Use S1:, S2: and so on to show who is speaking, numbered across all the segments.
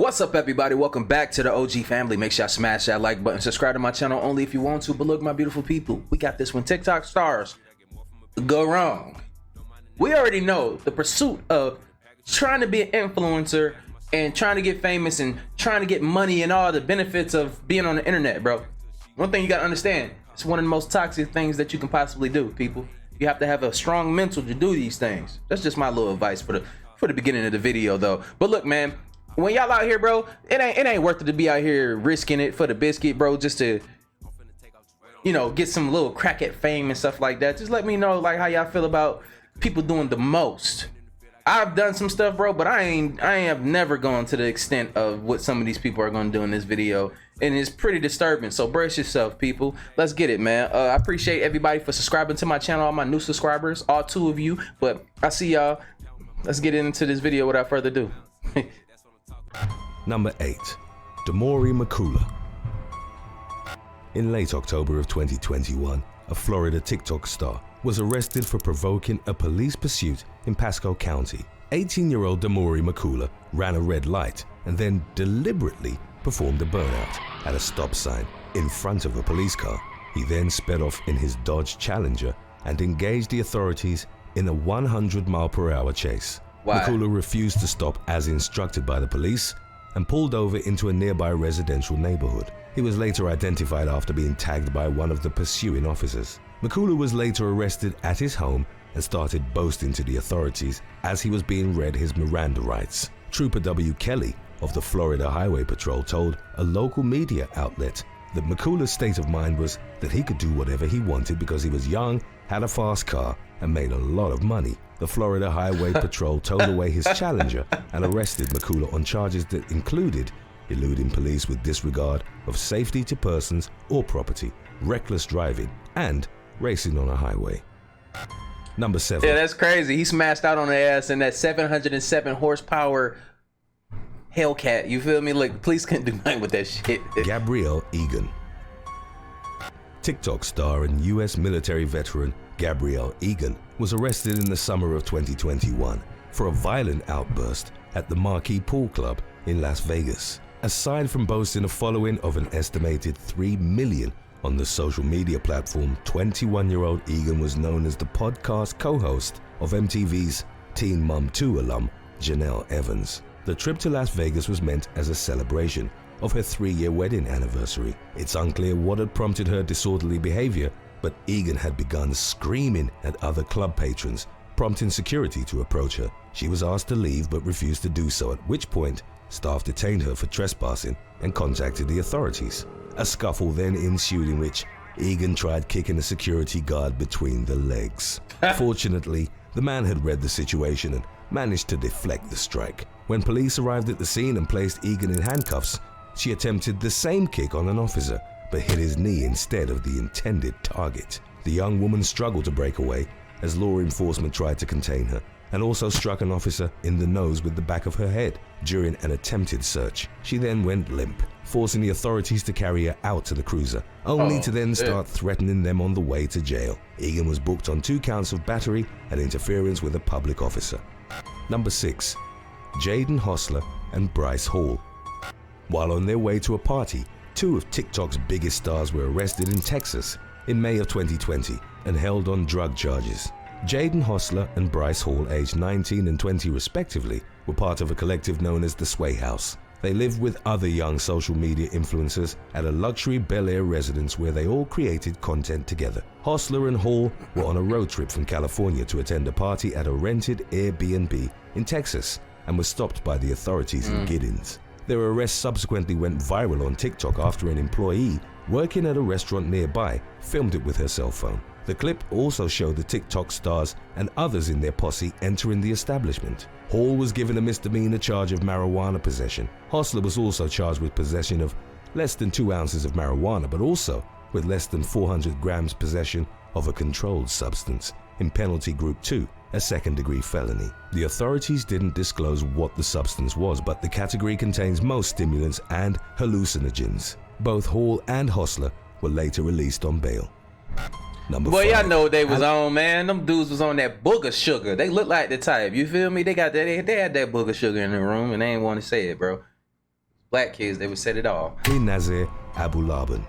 S1: What's up, everybody? Welcome back to the OG family. Make sure y'all smash that like button. Subscribe to my channel only if you want to. But look, my beautiful people, we got this when TikTok stars go wrong. We already know the pursuit of trying to be an influencer and trying to get famous and trying to get money and all the benefits of being on the internet, bro. One thing you got to understand, it's one of the most toxic things that you can possibly do, people. You have to have a strong mental to do these things. That's just my little advice for the beginning of the video, though. But look, man, when y'all out here, bro, it ain't worth it to be out here risking it for the biscuit, bro, just to, you know, get some little crack at fame and stuff like that. Just let me know, like, how y'all feel about people doing the most. I've done some stuff, bro, but I have never gone to the extent of what some of these people are going to do in this video, and it's pretty disturbing. So brace yourself, people. Let's get it, man. I appreciate everybody for subscribing to my channel, all my new subscribers, all 2 of you. But I see y'all. Let's get into this video without further ado.
S2: Number 8. Demori McCool. In late October of 2021, a Florida TikTok star was arrested for provoking a police pursuit in Pasco County. 18-year-old Demori McCool ran a red light and then deliberately performed a burnout at a stop sign in front of a police car. He then sped off in his Dodge Challenger and engaged the authorities in a 100-mile-per-hour chase.
S1: Wow.
S2: McCool refused to stop as instructed by the police and pulled over into a nearby residential neighborhood. He was later identified after being tagged by one of the pursuing officers. McCool was later arrested at his home and started boasting to the authorities as he was being read his Miranda rights. Trooper W. Kelly of the Florida Highway Patrol told a local media outlet that McCool's state of mind was that he could do whatever he wanted because he was young, had a fast car, and made a lot of money. The Florida Highway Patrol towed away his Challenger and arrested McCool on charges that included eluding police with disregard of safety to persons or property, reckless driving, and racing on a highway. Number 7.
S1: Yeah, that's crazy. He smashed out on the ass in that 707 horsepower Hellcat. You feel me? Like, police couldn't do nothing with that shit.
S2: Gabrielle Egan. TikTok star and U.S. military veteran Gabrielle Egan was arrested in the summer of 2021 for a violent outburst at the Marquee Pool Club in Las Vegas. Aside from boasting a following of an estimated 3 million on the social media platform, 21-year-old Egan was known as the podcast co-host of MTV's Teen Mom 2 alum Janelle Evans. The trip to Las Vegas was meant as a celebration of her 3-year wedding anniversary. It's unclear what had prompted her disorderly behavior, but Egan had begun screaming at other club patrons, prompting security to approach her. She was asked to leave but refused to do so, at which point staff detained her for trespassing and contacted the authorities. A scuffle then ensued in which Egan tried kicking a security guard between the legs. Fortunately, the man had read the situation and managed to deflect the strike. When police arrived at the scene and placed Egan in handcuffs, she attempted the same kick on an officer, but hit his knee instead of the intended target. The young woman struggled to break away as law enforcement tried to contain her, and also struck an officer in the nose with the back of her head during an attempted search. She then went limp, forcing the authorities to carry her out to the cruiser, only to then start threatening them on the way to jail. Egan was booked on 2 counts of battery and interference with a public officer. Number 6. Jaden Hossler and Bryce Hall. While on their way to a party, 2 of TikTok's biggest stars were arrested in Texas in May of 2020 and held on drug charges. Jaden Hossler and Bryce Hall, aged 19 and 20 respectively, were part of a collective known as the Sway House. They lived with other young social media influencers at a luxury Bel Air residence where they all created content together. Hossler and Hall were on a road trip from California to attend a party at a rented Airbnb in Texas and were stopped by the authorities in Giddens. Their arrest subsequently went viral on TikTok after an employee working at a restaurant nearby filmed it with her cell phone. The clip also showed the TikTok stars and others in their posse entering the establishment. Hall was given a misdemeanor charge of marijuana possession. Hossler was also charged with possession of less than 2 ounces of marijuana, but also with less than 400 grams possession of a controlled substance in penalty group 2, a second-degree felony. The authorities didn't disclose what the substance was, but the category contains most stimulants and hallucinogens. Both Hall and Hossler were later released on bail. Number 5.
S1: Y'all know what they was on, man. Them dudes was on that booger sugar. They look like the type. You feel me? They got that. They had that booger sugar in the room, and they ain't want to say it, bro. Black kids, they would set it off.
S2: Ali Nazir Abu Laban.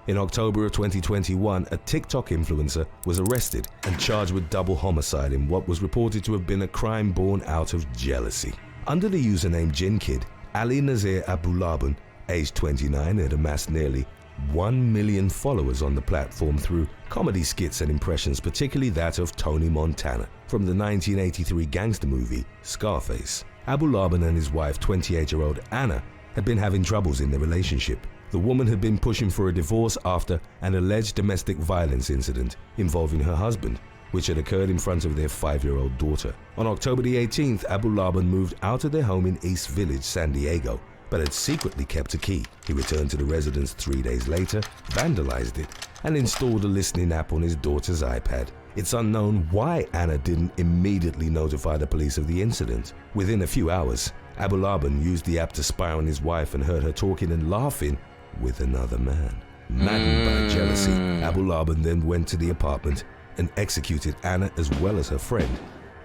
S2: In October of 2021, a TikTok influencer was arrested and charged with double homicide in what was reported to have been a crime born out of jealousy. Under the username JinKid, Ali Nazir Abu Laban, aged 29, had amassed nearly 1 million followers on the platform through comedy skits and impressions, particularly that of Tony Montana from the 1983 gangster movie Scarface. Abu Laban and his wife, 28-year-old Anna, had been having troubles in their relationship. The woman had been pushing for a divorce after an alleged domestic violence incident involving her husband, which had occurred in front of their 5-year-old daughter. On October the 18th, Abu Laban moved out of their home in East Village, San Diego, but had secretly kept a key. He returned to the residence 3 days later, vandalized it, and installed a listening app on his daughter's iPad. It's unknown why Anna didn't immediately notify the police of the incident. Within a few hours, Abu Laban used the app to spy on his wife and heard her talking and laughing with another man. Maddened by jealousy, Abu Laban then went to the apartment and executed Anna as well as her friend,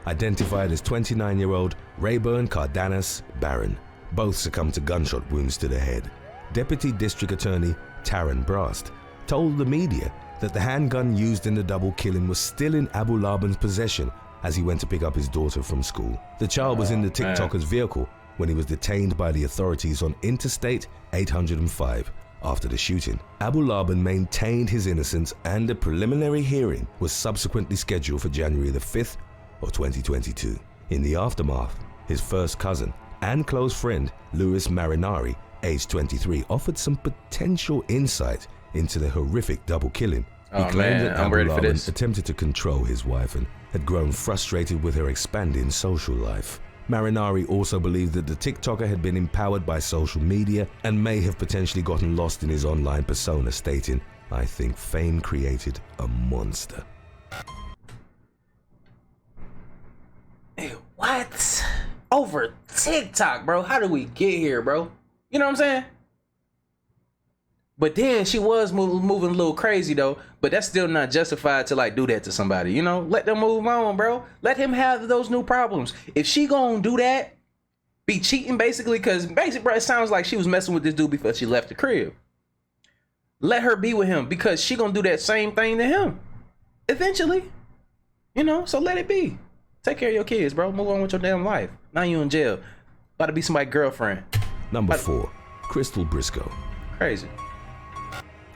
S2: identified as 29-year-old Rayburn Cardenas Barron. Both succumbed to gunshot wounds to the head. Deputy District Attorney Taryn Brast told the media that the handgun used in the double killing was still in Abu Laban's possession as he went to pick up his daughter from school. The child was in the TikToker's vehicle when he was detained by the authorities on Interstate 805 after the shooting. Abu Laban maintained his innocence, and a preliminary hearing was subsequently scheduled for January the 5th of 2022. In the aftermath, his first cousin and close friend, Louis Marinari, aged 23, offered some potential insight into the horrific double killing. He claimed that Abu Laban attempted to control his wife and had grown frustrated with her expanding social life. Marinari also believed that the TikToker had been empowered by social media and may have potentially gotten lost in his online persona, stating, "I think fame created a monster."
S1: Hey, what? Over TikTok, bro? How did we get here, bro? You know what I'm saying? But then she was moving a little crazy though, but that's still not justified to like do that to somebody, you know? Let them move on, bro. Let him have those new problems. If she gonna do that, be cheating basically, because basically, bro, it sounds like she was messing with this dude before she left the crib. Let her be with him, because she gonna do that same thing to him eventually, you know? So let it be. Take care of your kids, bro. Move on with your damn life. Now you in jail. About to be somebody's girlfriend.
S2: Number 4, Crystal Briscoe.
S1: Crazy.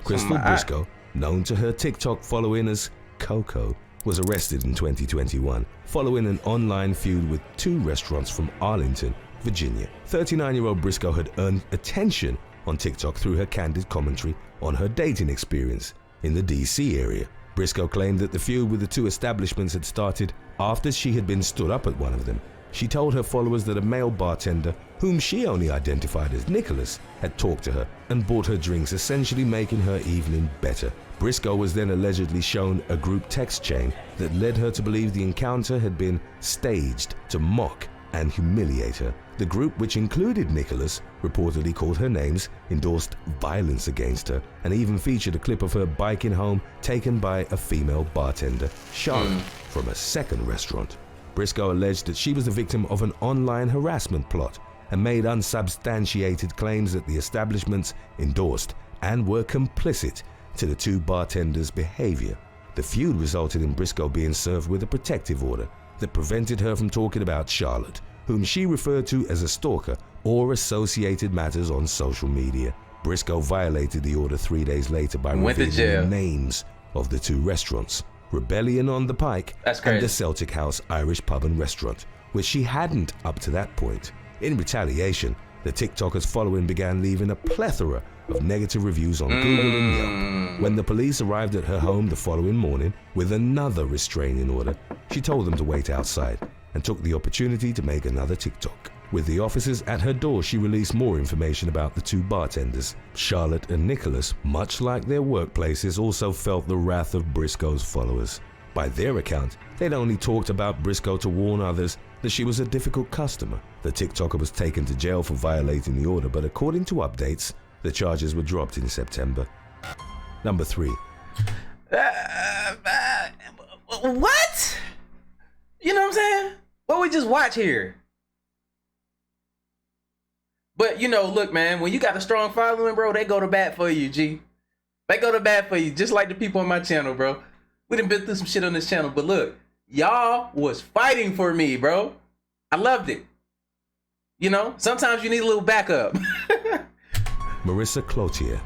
S2: Crystal Briscoe, known to her TikTok following as Coco, was arrested in 2021 following an online feud with 2 restaurants from Arlington, Virginia. 39-year-old Briscoe had earned attention on TikTok through her candid commentary on her dating experience in the DC area. Briscoe claimed that the feud with the 2 establishments had started after she had been stood up at one of them. She told her followers that a male bartender, whom she only identified as Nicholas, had talked to her and bought her drinks, essentially making her evening better. Briscoe was then allegedly shown a group text chain that led her to believe the encounter had been staged to mock and humiliate her. The group, which included Nicholas, reportedly called her names, endorsed violence against her, and even featured a clip of her biking home taken by a female bartender, Charlotte, from a second restaurant. Briscoe alleged that she was the victim of an online harassment plot and made unsubstantiated claims that the establishments endorsed and were complicit to the 2 bartenders' behavior. The feud resulted in Briscoe being served with a protective order that prevented her from talking about Charlotte, whom she referred to as a stalker, or associated matters on social media. Briscoe violated the order 3 days later by revealing the names of the 2 restaurants, Rebellion on the Pike and the Celtic House Irish Pub and Restaurant, which she hadn't up to that point. In retaliation, the TikToker's following began leaving a plethora of negative reviews on Google and Yelp. When the police arrived at her home the following morning with another restraining order, she told them to wait outside and took the opportunity to make another TikTok. With the officers at her door, she released more information about the 2 bartenders. Charlotte and Nicholas, much like their workplaces, also felt the wrath of Briscoe's followers. By their account, they'd only talked about Briscoe to warn others that she was a difficult customer. The TikToker was taken to jail for violating the order, but according to updates, the charges were dropped in September. Number 3.
S1: What? You know what I'm saying? What we just watch here? But, you know, look, man, when you got a strong following, bro, they go to bat for you, G. They go to bat for you, just like the people on my channel, bro. We done been through some shit on this channel, but look, y'all was fighting for me, bro. I loved it. You know, sometimes you need a little backup.
S2: Marissa Cloutier.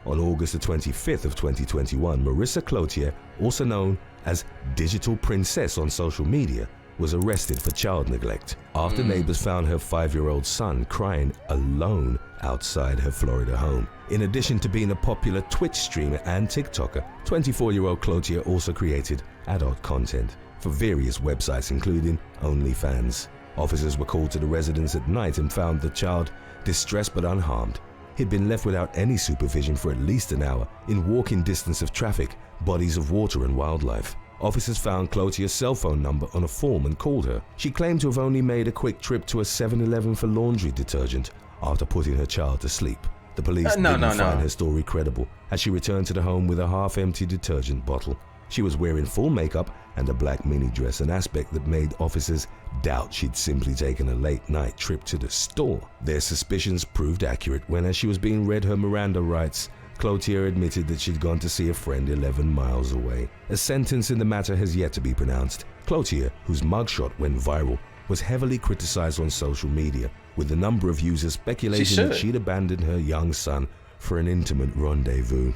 S2: On August the 25th of 2021, Marissa Cloutier, also known as Digital Princess on social media, was arrested for child neglect after neighbors found her 5-year-old son crying alone outside her Florida home. In addition to being a popular Twitch streamer and TikToker, 24-year-old Cloutier also created adult content for various websites including OnlyFans. Officers were called to the residence at night and found the child distressed but unharmed. He'd been left without any supervision for at least an hour in walking distance of traffic, bodies of water and wildlife. Officers found Cloutier's cell phone number on a form and called her. She claimed to have only made a quick trip to a 7-Eleven for laundry detergent after putting her child to sleep. The police didn't find her story credible as she returned to the home with a half-empty detergent bottle. She was wearing full makeup and a black mini dress, an aspect that made officers doubt she'd simply taken a late-night trip to the store. Their suspicions proved accurate when, as she was being read her Miranda rights, Cloutier admitted that she'd gone to see a friend 11 miles away. A sentence in the matter has yet to be pronounced. Cloutier, whose mugshot went viral, was heavily criticized on social media, with a number of users speculating that she'd abandoned her young son for an intimate rendezvous.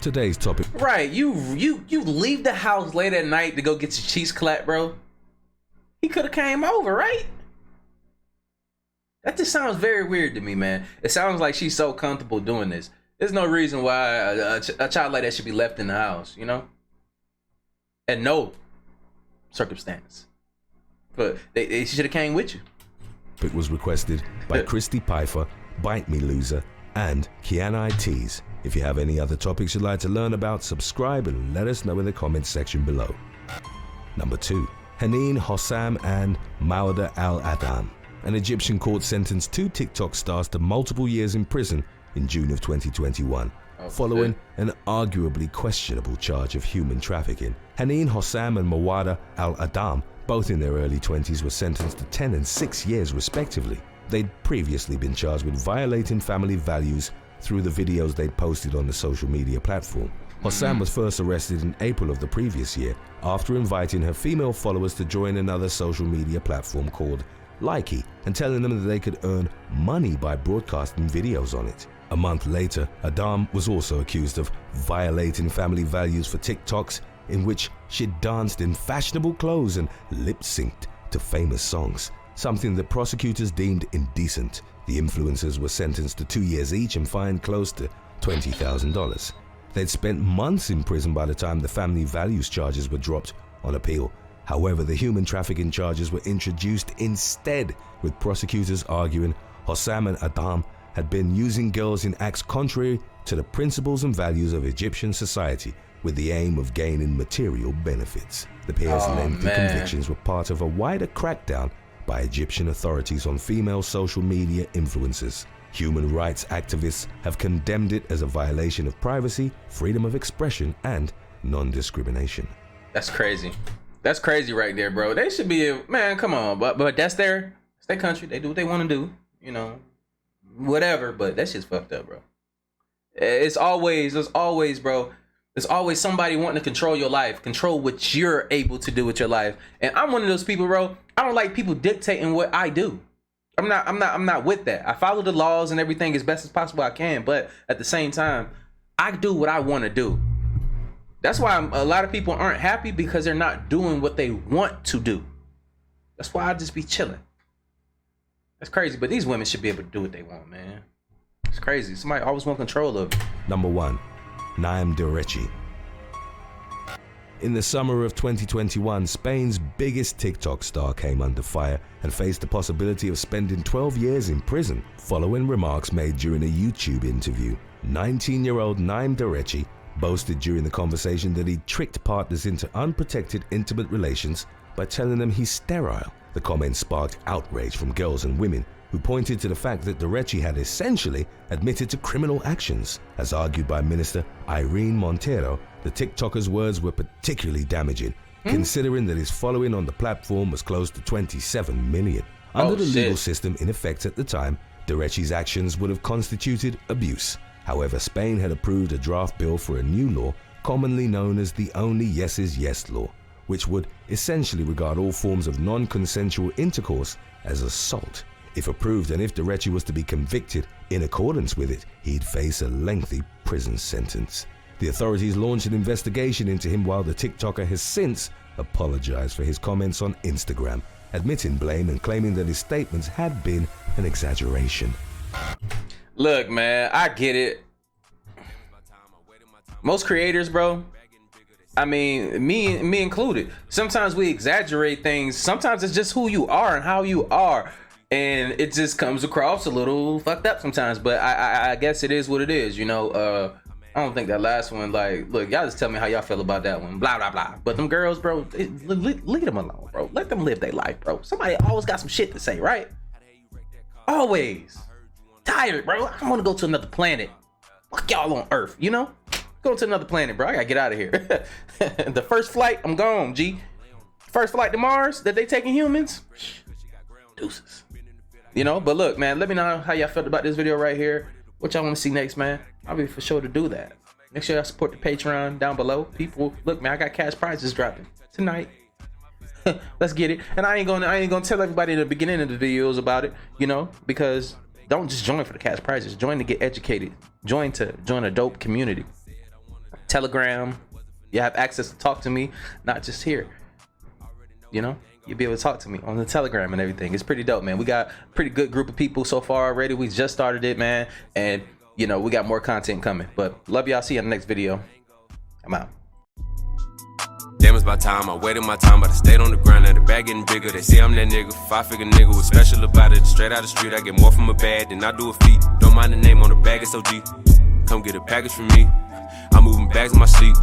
S2: Today's topic.
S1: Right, you leave the house late at night to go get your cheeks clapped, bro. He could have came over, right? That just sounds very weird to me, man. It sounds like she's so comfortable doing this. There's no reason why a child like that should be left in the house, you know? And no circumstance. But they should have came with you.
S2: It was requested by Christy Pfeiffer, Bite Me Loser, and Kianai Tees. If you have any other topics you'd like to learn about, subscribe and let us know in the comments section below. Number 2. Haneen, Hossam, and Mawada Al-Adam. An Egyptian court sentenced 2 TikTok stars to multiple years in prison in June of 2021, following an arguably questionable charge of human trafficking. Haneen, Hossam, and Mawada Al-Adam, both in their early 20s, were sentenced to 10 and 6 years respectively. They'd previously been charged with violating family values through the videos they'd posted on the social media platform. Hossam was first arrested in April of the previous year after inviting her female followers to join another social media platform called Likey and telling them that they could earn money by broadcasting videos on it. A month later, Adam was also accused of violating family values for TikToks in which she danced in fashionable clothes and lip-synced to famous songs, something that prosecutors deemed indecent. The influencers were sentenced to 2 years each and fined close to $20,000. They'd spent months in prison by the time the family values charges were dropped on appeal. However, the human trafficking charges were introduced instead, with prosecutors arguing Hossam and Adam had been using girls in acts contrary to the principles and values of Egyptian society with the aim of gaining material benefits. The pair's lengthy convictions were part of a wider crackdown by Egyptian authorities on female social media influencers. Human rights activists have condemned it as a violation of privacy, freedom of expression, and non-discrimination.
S1: That's crazy. That's crazy right there, bro. They should be, man, come on. But that's their country. They do what they want to do, you know, whatever. But that shit's fucked up, bro. There's always, bro. There's always somebody wanting to control your life, control what you're able to do with your life. And I'm one of those people, bro. I don't like people dictating what I do. I'm not with that. I follow the laws and everything as best as possible I can, but at the same time, I do what I want to do. That's why a lot of people aren't happy, because they're not doing what they want to do. That's why I just be chilling. That's crazy, but these women should be able to do what they want, man. It's crazy. Somebody always want control of it.
S2: Number 1. Naim Derechi. In the summer of 2021, Spain's biggest TikTok star came under fire and faced the possibility of spending 12 years in prison following remarks made during a YouTube interview. 19-year-old Naim Derechi boasted during the conversation that he tricked partners into unprotected intimate relations by telling them he's sterile. The comment sparked outrage from girls and women who pointed to the fact that Derechi had essentially admitted to criminal actions. As argued by Minister Irene Montero, the TikToker's words were particularly damaging, considering that his following on the platform was close to 27 million. Under the legal system in effect at the time, Derechi's actions would have constituted abuse. However, Spain had approved a draft bill for a new law, commonly known as the Only Yes is Yes law, which would essentially regard all forms of non-consensual intercourse as assault. If approved, and if Derechi was to be convicted in accordance with it, he'd face a lengthy prison sentence. The authorities launched an investigation into him, while the TikToker has since apologized for his comments on Instagram, admitting blame and claiming that his statements had been an exaggeration.
S1: Look, man, I get it. Most creators, bro, I mean, me included, sometimes we exaggerate things. Sometimes it's just who you are and how you are, and it just comes across a little fucked up sometimes. But I guess it is what it is, you know. I don't think that last one, like, look, y'all just tell me how y'all feel about that one, blah blah blah. But them girls, bro, leave them alone, bro. Let them live their life, bro. Somebody always got some shit to say, right? Always. Tired, bro. I want to go to another planet. Fuck y'all on Earth, you know? Go to another planet, bro. I gotta get out of here. The first flight, I'm gone, G. First flight to Mars that they taking humans, deuces. You know, but look, man, let me know how y'all felt about this video right here. What y'all want to see next, man? I'll be for sure to do that. Make sure y'all support the Patreon down below. People, look, man, I got cash prizes dropping tonight. Let's get it. And I ain't gonna tell everybody in the beginning of the videos about it, you know, because don't just join for the cash prizes. Join to get educated. Join a dope community. Telegram, you have access to talk to me, not just here. You know, you'll be able to talk to me on the Telegram and everything. It's pretty dope, man. We got a pretty good group of people so far already. We just started it, man, and you know, we got more content coming. But love y'all. See you in the next video. I'm out.
S3: Damn, it's my time. I waited my time, but I stayed on the grind. Now the bag getting bigger. They say I'm that nigga, 5-figure nigga. What's special about it? Straight out the street, I get more from a bag than I do a feat. Don't mind the name on the bag, it's OG. Come get a package from me. I'm moving bags in my sleep.